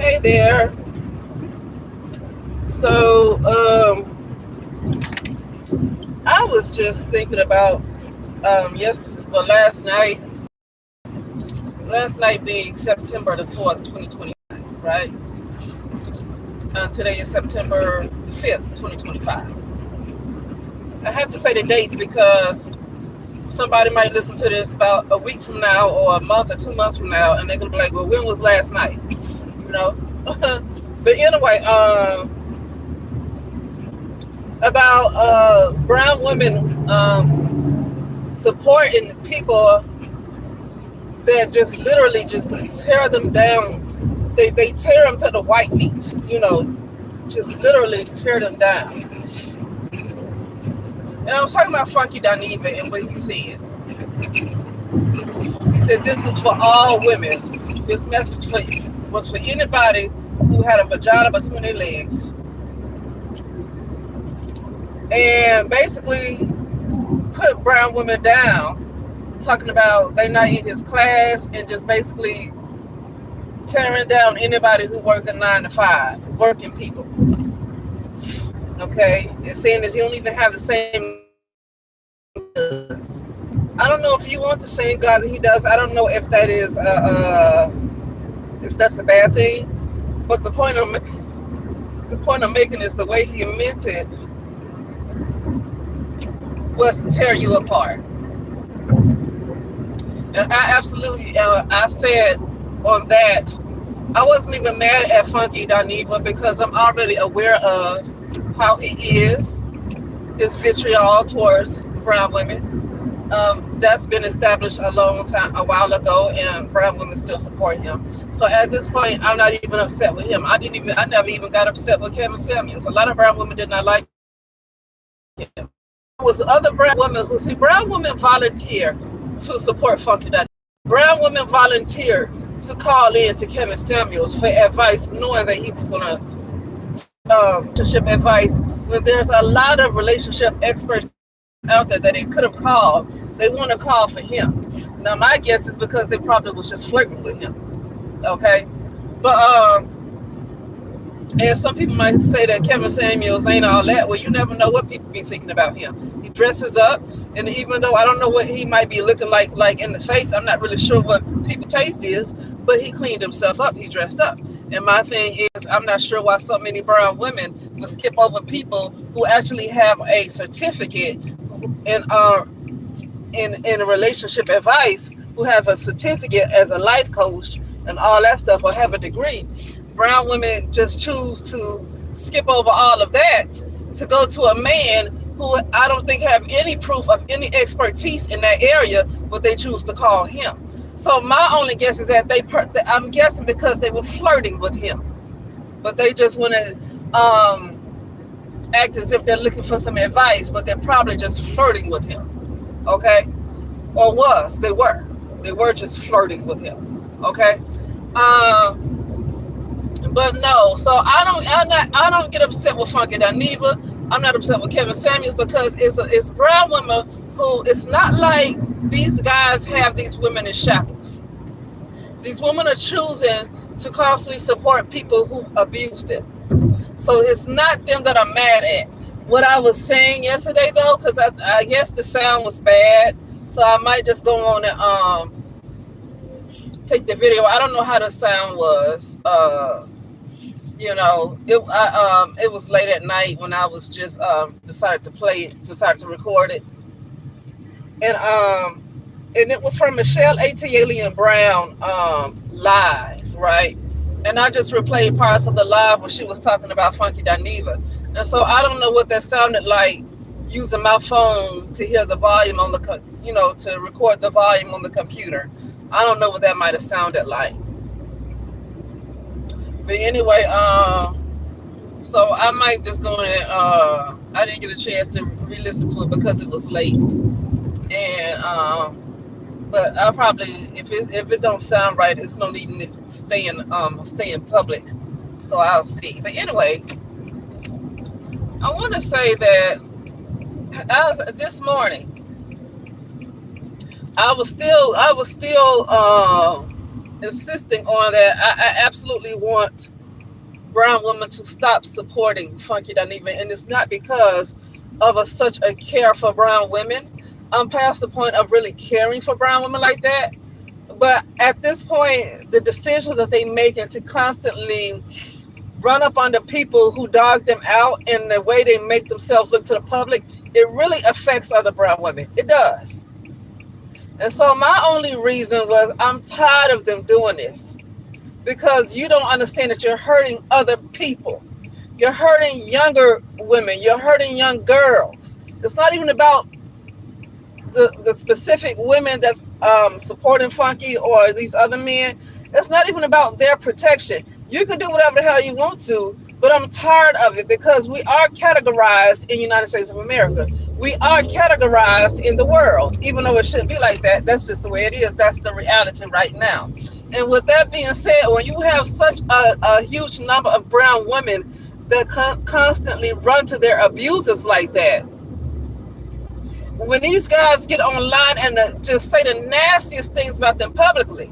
Hey there. So, I was just thinking about last night being September the 4th, 2025, right? Today is September the 5th, 2025. I have to say the dates because somebody might listen to this about a week from now or a month or 2 months from now, and they're gonna be like, "Well, when was last night?" You know. But anyway, about brown women supporting people that just literally just tear them down. They tear them to the white meat, just literally tear them down. And I was talking about Funky Dineva and what he said. He said this is for all women. This message was for anybody who had a vagina between their legs, and basically put brown women down, talking about they not in his class, and just basically tearing down anybody who work a 9 to 5, working people. Okay, and saying that you don't even have the same does. I don't know if you want the same God that he does. I don't know if that is if that's a bad thing. But the point I'm making is the way he meant it was to tear you apart. And I absolutely, I said on that, I wasn't even mad at Funky Dineva because I'm already aware of how he is, his vitriol towards brown women. That's been established a while ago, and brown women still support him. So at this point, I'm not even upset with him. I never even got upset with Kevin Samuels. A lot of brown women did not like him. There was other brown women who see brown women volunteer to support Funky Dineva. Brown women volunteered to call in to Kevin Samuels for advice, knowing that he was going to relationship advice. When there's a lot of relationship experts out there that they could have called, they want to call for him. Now, my guess is because they probably was just flirting with him. Okay, but and some people might say that Kevin Samuels ain't all that. Well, you never know what people be thinking about him. He dresses up, and even though I don't know what he might be looking like in the face, I'm not really sure what people's taste is, but he cleaned himself up. He dressed up. And my thing is, I'm not sure why so many brown women will skip over people who actually have a certificate in relationship advice, who have a certificate as a life coach and all that stuff, or have a degree. Brown women just choose to skip over all of that to go to a man who I don't think have any proof of any expertise in that area, but they choose to call him. So my only guess is that I'm guessing because they were flirting with him, but they just want to act as if they're looking for some advice, but they're probably just flirting with him. Okay, or they were just flirting with him. Okay. But no, so I don't get upset with Funky Dineva. I'm not upset with Kevin Samuels because it's brown women who, it's not like these guys have these women in shackles. These women are choosing to constantly support people who abuse them. So it's not them that I'm mad at. What I was saying yesterday though, because I guess the sound was bad, so I might just go on and take the video. I don't know how the sound was. It was late at night when I was just decided to record it, and it was from Michelle Alien Brown live, right? And I just replayed parts of the live when she was talking about Funky Dineva, and so I don't know what that sounded like using my phone to hear the volume on to record the volume on the computer. I don't know what that might have sounded like. But anyway, so I might just go in. I didn't get a chance to re-listen to it because it was late, and but I'll probably, if it don't sound right, it's no need in it stay in public. So I'll see. But anyway, I want to say that this morning I was still insisting on that. I absolutely want brown women to stop supporting Funky Dineva, and it's not because of such a care for brown women. I'm past the point of really caring for brown women like that. But at this point, the decisions that they make and to constantly run up on the people who dog them out and the way they make themselves look to the public, it really affects other brown women. It does. And so my only reason was I'm tired of them doing this because you don't understand that you're hurting other people. You're hurting younger women. You're hurting young girls. It's not even about the specific women that's supporting Funky or these other men. It's not even about their protection. You can do whatever the hell you want to, but I'm tired of it because we are categorized in the United States of America. We are categorized in the world, even though it shouldn't be like that. That's just the way it is. That's the reality right now. And with that being said, when you have such a huge number of brown women that constantly run to their abusers like that, when these guys get online and just say the nastiest things about them publicly,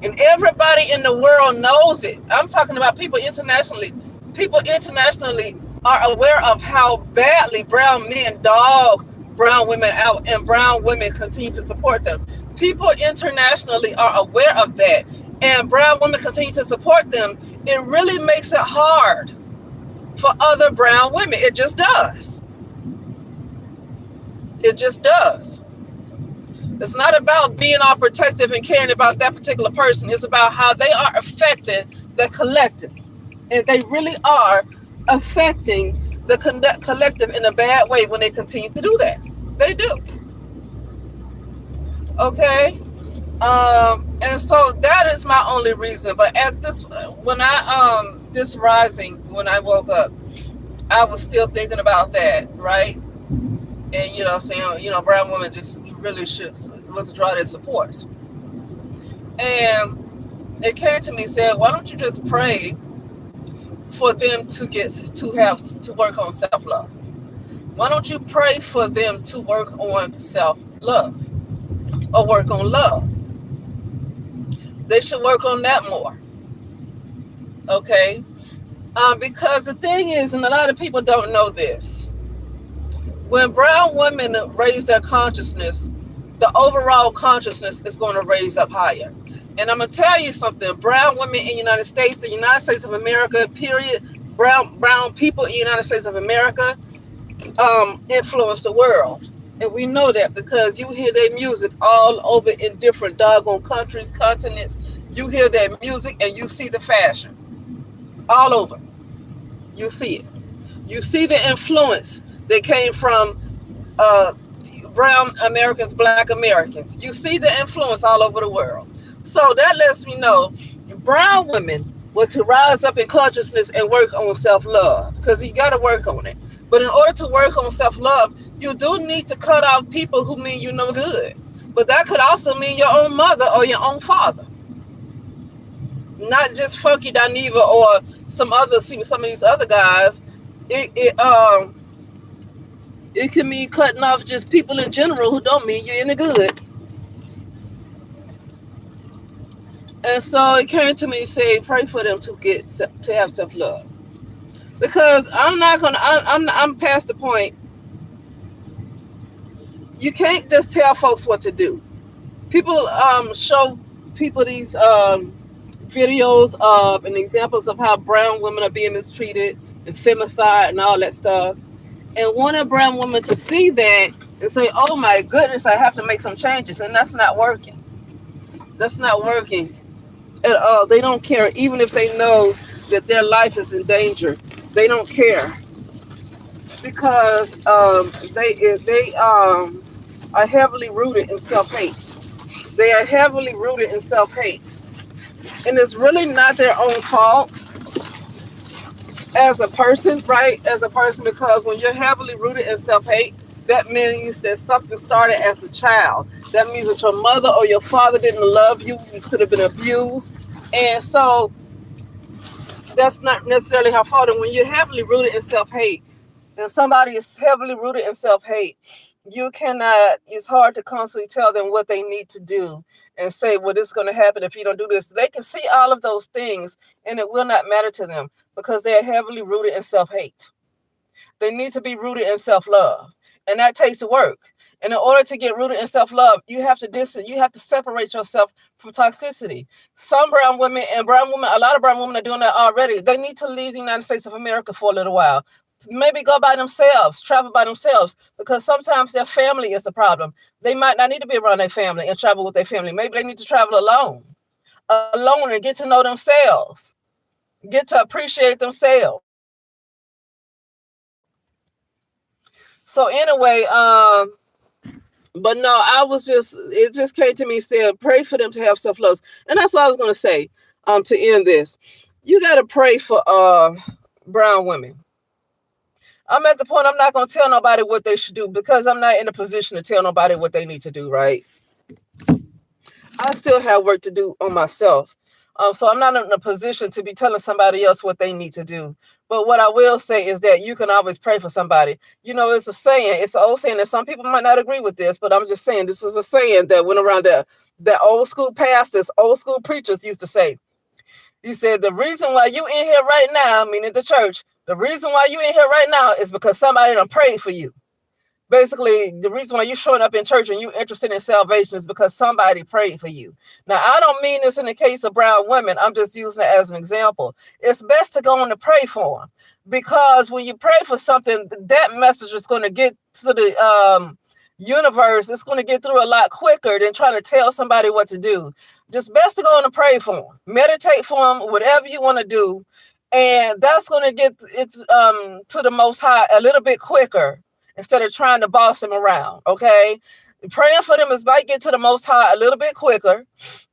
and everybody in the world knows it. I'm talking about people internationally. People internationally are aware of how badly brown men dog brown women out and brown women continue to support them. People internationally are aware of that, and brown women continue to support them. It really makes it hard for other brown women. It just does. It just does. It's not about being all protective and caring about that particular person. It's about how they are affecting the collective. And they really are affecting the collective in a bad way when they continue to do that. They do. Okay? And so that is my only reason. But at this, this rising, when I woke up, I was still thinking about that, right? And, saying, brown women just really should withdraw their support. And it came to me, said, why don't you just pray for them to work on self-love? Why don't you pray for them to work on self-love or work on love? They should work on that more. Okay? Because the thing is, and a lot of people don't know this, when brown women raise their consciousness, the overall consciousness is going to raise up higher. And I'm going to tell you something. Brown women in the United States of America, period, brown people in the United States of America influence the world. And we know that because you hear their music all over in different doggone countries, continents. You hear their music and you see the fashion all over. You see it. You see the influence that came from brown Americans, black Americans. You see the influence all over the world. So that lets me know brown women were to rise up in consciousness and work on self-love, because you got to work on it. But in order to work on self-love, you do need to cut off people who mean you no good. But that could also mean your own mother or your own father. Not just Funky Dineva or some of these other guys. It can mean cutting off just people in general who don't mean you any good. And so it came to me, say, pray for them to have self-love. Because I'm past the point. You can't just tell folks what to do. People show people these videos of and examples of how brown women are being mistreated and femicide and all that stuff. And want a brown woman to see that and say, oh my goodness, I have to make some changes. And that's not working. That's not working at all. They don't care. Even if they know that their life is in danger, they don't care. Because they are heavily rooted in self-hate. They are heavily rooted in self-hate. And it's really not their own fault as a person, right? As a person, because when you're heavily rooted in self-hate, that means that something started as a child. That means that your mother or your father didn't love you. You could have been abused. And so that's not necessarily her fault. And when you're heavily rooted in self-hate, and somebody is heavily rooted in self-hate, You cannot, it's hard to constantly tell them what they need to do and say, well, this is going to happen if you don't do this. They can see all of those things and it will not matter to them because they are heavily rooted in self-hate. They need to be rooted in self-love. And that takes work. And in order to get rooted in self-love, you have to separate yourself from toxicity. Some brown women, a lot of brown women are doing that already. They need to leave the United States of America for a little while. Maybe go by themselves, travel by themselves, because sometimes their family is the problem. They might not need to be around their family and travel with their family. Maybe they need to travel alone and get to know themselves, get to appreciate themselves. So anyway, but no, it just came to me saying, pray for them to have self-love. And that's what I was going to say, to end this. You got to pray for brown women. I'm at the point I'm not going to tell nobody what they should do because I'm not in a position to tell nobody what they need to do, right? I still have work to do on myself. So I'm not in a position to be telling somebody else what they need to do. But what I will say is that you can always pray for somebody. You know, it's an old saying that some people might not agree with this, but I'm just saying this is a saying that went around that old school pastors, old school preachers used to say. He said, the reason why you in here right now, meaning the church, the reason why you in here right now is because somebody done prayed for you. Basically, the reason why you're showing up in church and you're interested in salvation is because somebody prayed for you. Now, I don't mean this in the case of brown women. I'm just using it as an example. It's best to go on to pray for them because when you pray for something, that message is going to get to the universe. It's going to get through a lot quicker than trying to tell somebody what to do. Just best to go on and pray for them. Meditate for them, whatever you want to do. And that's going to get it to the Most High a little bit quicker instead of trying to boss them around, okay? Praying for them is might get to the Most High a little bit quicker.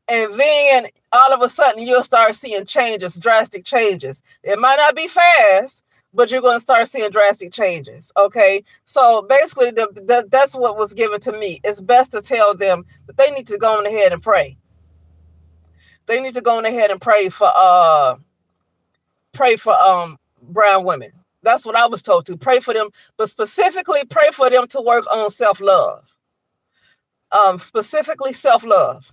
And then all of a sudden you'll start seeing changes, drastic changes. It might not be fast, but you're going to start seeing drastic changes, okay? So basically, that's what was given to me. It's best to tell them that they need to go on ahead and pray. They need to go on ahead and pray for brown women. That's what I was told to. Pray for them, but specifically pray for them to work on self-love. Specifically self-love.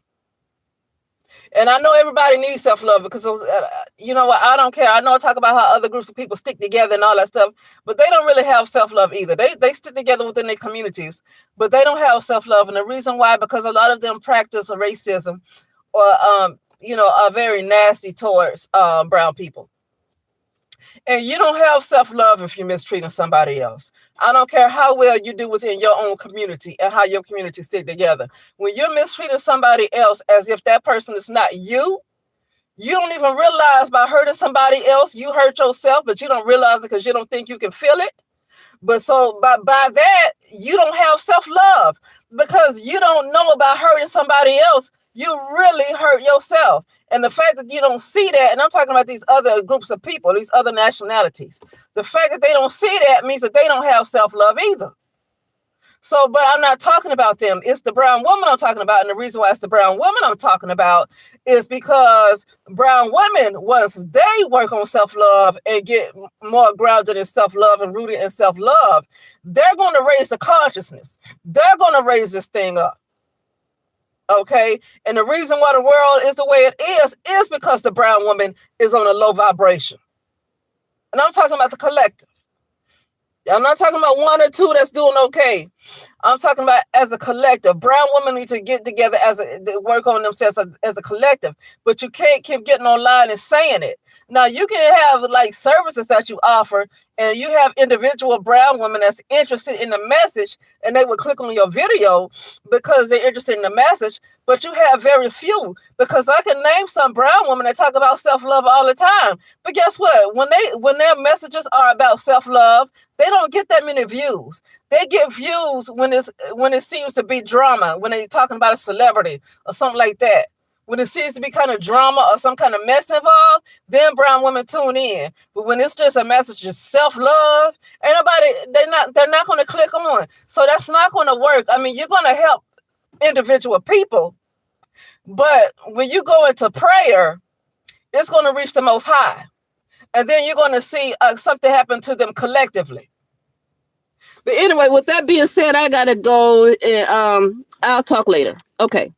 And I know everybody needs self-love because, you know what, I don't care. I know I talk about how other groups of people stick together and all that stuff, but they don't really have self-love either. They stick together within their communities, but they don't have self-love. And the reason why, because a lot of them practice racism or, are very nasty towards brown people. And you don't have self-love if you're mistreating somebody else. I don't care how well you do within your own community and how your community stick together. When you're mistreating somebody else as if that person is not you, you don't even realize by hurting somebody else, you hurt yourself, but you don't realize it because you don't think you can feel it. But so by that, you don't have self-love because you don't know about hurting somebody else. You really hurt yourself. And the fact that you don't see that, and I'm talking about these other groups of people, these other nationalities, the fact that they don't see that means that they don't have self-love either. So, but I'm not talking about them. It's the brown woman I'm talking about. And the reason why it's the brown woman I'm talking about is because brown women, once they work on self-love and get more grounded in self-love and rooted in self-love, they're going to raise the consciousness. They're going to raise this thing up. Okay. And the reason why the world is the way it is because the brown woman is on a low vibration. And I'm talking about the collective. I'm not talking about one or two that's doing okay. I'm talking about as a collective. Brown women need to get together work on themselves as a collective. But you can't keep getting online and saying it. Now, you can have like services that you offer, and you have individual brown women that's interested in the message, and they would click on your video because they're interested in the message. But you have very few, because I can name some brown women that talk about self-love all the time. But guess what? When their messages are about self-love, they don't get that many views. They get views when it seems to be drama, when they're talking about a celebrity or something like that. When it seems to be kind of drama or some kind of mess involved, then brown women tune in. But when it's just a message of self-love, they're not going to click on. So that's not going to work. I mean, you're going to help individual people, but when you go into prayer, it's going to reach the Most High. And then you're going to see something happen to them collectively. But anyway, with that being said, I gotta go and I'll talk later. Okay.